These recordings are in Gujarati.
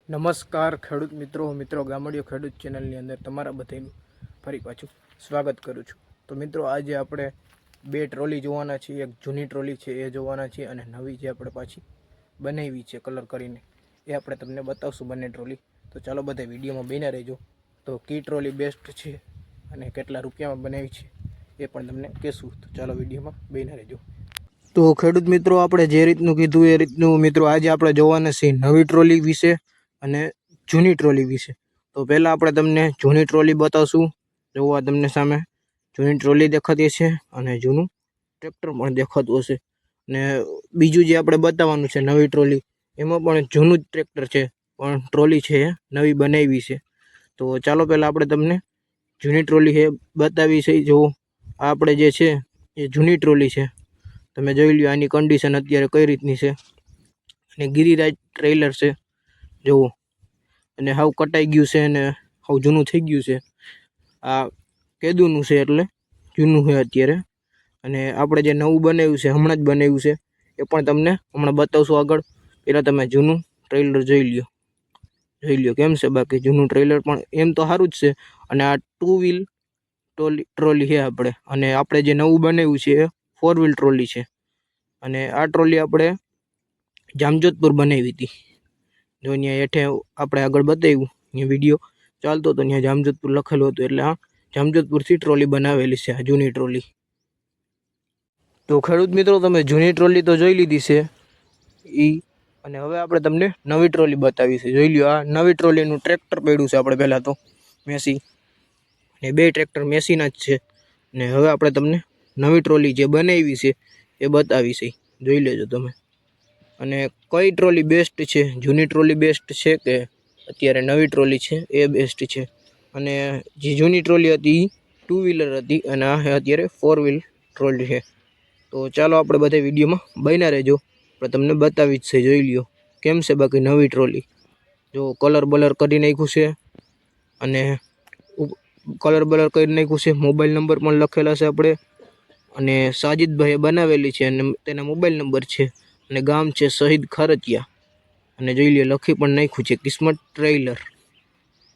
નમસ્કાર ખેડૂત મિત્રો ગામડિયો ખેડૂત ચેનલની અંદર તમારા બધાનું ફરી પાછું સ્વાગત કરું છું। તો મિત્રો આજે આપણે બે ટ્રોલી જોવાના છીએ। એક જૂની ટ્રોલી છે એ જોવાના છીએ અને નવી જે આપણે પાછી બનાવી છે કલર કરીને એ આપણે તમને બતાવશું બંને ટ્રોલી। તો ચાલો બધા વિડીયોમાં બન્યા રહેજો। તો કી ટ્રોલી બેસ્ટ છે અને કેટલા રૂપિયામાં બનાવી છે એ પણ તમને કહેશું। તો ચાલો વિડીયોમાં બન્યા રહેજો। તો ખેડૂત મિત્રો આપણે જે રીતનું કીધું એ રીતનું મિત્રો આજે આપણે જોવાના છીએ નવી ટ્રોલી વિશે અને જૂની ટ્રોલી વિશે। તો પહેલાં આપણે તમને જૂની ટ્રોલી બતાવશું। જોવા તમને સામે જૂની ટ્રોલી દેખાતી છે અને જૂનું ટ્રેક્ટર પણ દેખાતું હશે। ને બીજું જે આપણે બતાવવાનું છે નવી ટ્રોલી એમાં પણ જૂનું જ ટ્રેક્ટર છે પણ ટ્રોલી છે એ નવી બનાવી છે। તો ચાલો પહેલાં આપણે તમને જૂની ટ્રોલી છે બતાવી છે। જો આપણે જે છે એ જૂની ટ્રોલી છે, તમે જોઈ લ્યો આની કન્ડિશન અત્યારે કઈ રીતની છે। અને ગિરિરાજ ટ્રેલર છે જુઓ, અને હાવ કટાઈ ગયું છે અને હાવ જૂનું થઈ ગયું છે। આ કેદુનું છે એટલે જૂનું છે અત્યારે। અને આપણે જે નવું બનાવ્યું છે હમણાં જ બનાવ્યું છે એ પણ તમને હમણાં બતાવશું આગળ। પહેલાં તમે જૂનું ટ્રેલર જોઈ લ્યો કેમ છે। બાકી જૂનું ટ્રેલર પણ એમ તો સારું જ છે। અને આ 2 વ્હીલ ટ્રોલી છે આપણે, અને આપણે જે નવું બનાવ્યું છે એ 4 વ્હીલ ટ્રોલી છે। અને આ ટ્રોલી આપણે જામજોધપુર બનાવી હતી। જો અહીંયા હેઠે આપણે આગળ બતાવ્યું અહીંયા વિડીયો ચાલતો હતો, ત્યાં જામજોધપુર લખેલું હતું, એટલે આ જામજોધપુરથી ટ્રોલી બનાવેલી છે આ જૂની ટ્રોલી। તો ખેડૂત મિત્રો તમે જૂની ટ્રોલી તો જોઈ લીધી છે અને હવે આપણે તમને નવી ટ્રોલી બતાવી છે। જોઈ લ્યો આ નવી ટ્રોલીનું ટ્રેક્ટર પડ્યું છે આપણે પહેલાં તો મેસી, અને બે ટ્રેક્ટર મેસીના જ છે। ને હવે આપણે તમને નવી ટ્રોલી જે બનાવી છે એ બતાવી છે, જોઈ લેજો તમે। અને કઈ ટ્રોલી બેસ્ટ છે, જૂની ટ્રોલી બેસ્ટ છે કે અત્યારે નવી ટ્રોલી છે એ બેસ્ટ છે। અને જે જૂની ટ્રોલી હતી એ 2 વ્હીલર હતી અને આ અત્યારે 4 વ્હીલ ટ્રોલી છે। તો ચાલો આપણે બધા વિડીયોમાં બન્યા રહેજો, આપણે તમને બતાવી જ છે। જોઈ લ્યો કેમ છે બાકી નવી ટ્રોલી। જો કલર બલર કરી નાખ્યું છે અને કલર બલર કરી નાખ્યું છે। મોબાઈલ નંબર પણ લખેલા છે આપણે, અને સાજિદભાઈએ બનાવેલી છે અને તેના મોબાઈલ નંબર છે, અને ગામ છે શહીદ ખારચિયા। અને જોઈ લ્યો લખી પણ નાખ્યું છે કિસ્મત ટ્રેલર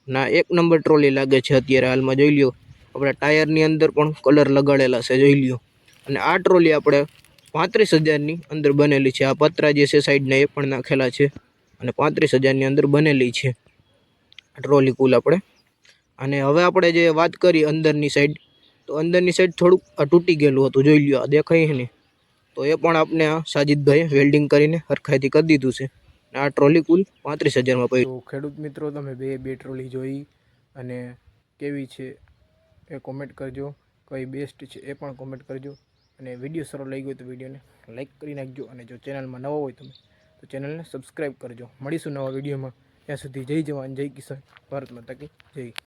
ના। 1 નંબર ટ્રોલી લાગે છે અત્યારે હાલમાં। જોઈ લ્યો આપણા ટાયરની અંદર પણ કલર લગાડેલા છે, જોઈ લ્યો। અને આ ટ્રોલી આપણે 35,000ની અંદર બનેલી છે। આ પતરા જે છે સાઈડના એ પણ નાખેલા છે, અને 35,000ની અંદર બનેલી છે ટ્રોલી કુલ આપણે। અને હવે આપણે જે વાત કરી અંદરની સાઈડ, તો અંદરની સાઈડ થોડુંક આ તૂટી ગયેલું હતું, જોઈ લ્યો આ દેખાય છે ને। તો એ પણ આપણે આ સાજિદભાઈએ વેલ્ડિંગ કરીને હરખાઈથી કરી દીધું છે। આ ટ્રોલી કુલ 35,000માં પડી। તો ખેડૂત મિત્રો તમે બે ટ્રોલી જોઈ અને કેવી છે એ કોમેન્ટ કરજો, કઈ બેસ્ટ છે એ પણ કોમેન્ટ કરજો। અને વિડીયો સારો લાગ્યો હોય તો વિડીયોને લાઇક કરી નાખજો, અને જો ચેનલમાં નવો હોય તમે તો ચેનલને સબસ્ક્રાઈબ કરજો। મળીશું નવા વિડીયોમાં, ત્યાં સુધી જય જવાન જય કિસાન, ભારત માતા કી જય।